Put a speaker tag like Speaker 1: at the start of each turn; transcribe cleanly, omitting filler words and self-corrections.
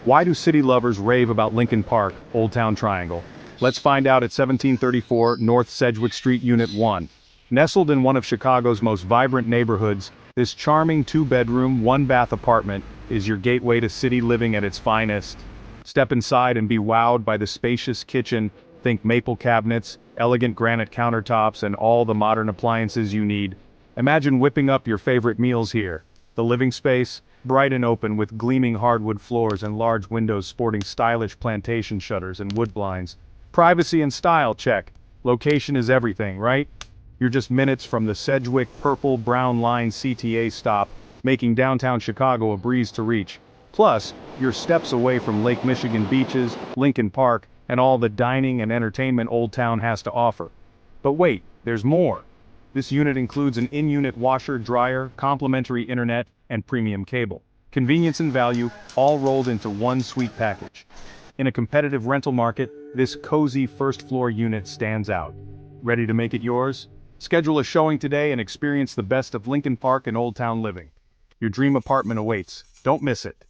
Speaker 1: Why do city lovers rave about Lincoln Park, Old Town Triangle? Let's find out at 1734 North Sedgwick Street, Unit 1. Nestled in one of Chicago's most vibrant neighborhoods, this charming two-bedroom, one-bath apartment is your gateway to city living at its finest. Step inside and be wowed by the spacious kitchen. Think maple cabinets, elegant granite countertops, and all the modern appliances you need. Imagine whipping up your favorite meals here. The living space, bright and open with gleaming hardwood floors and large windows sporting stylish plantation shutters and wood blinds. Privacy and style, check. Location is everything, right? You're just minutes from the Sedgwick Purple-Brown Line CTA stop, making downtown Chicago a breeze to reach. Plus, you're steps away from Lake Michigan beaches, Lincoln Park, and all the dining and entertainment Old Town has to offer. But wait, there's more. This unit includes an in-unit washer, dryer, complimentary internet, and premium cable. Convenience and value, all rolled into one sweet package. In a competitive rental market, this cozy first-floor unit stands out. Ready to make it yours? Schedule a showing today and experience the best of Lincoln Park and Old Town living. Your dream apartment awaits. Don't miss it.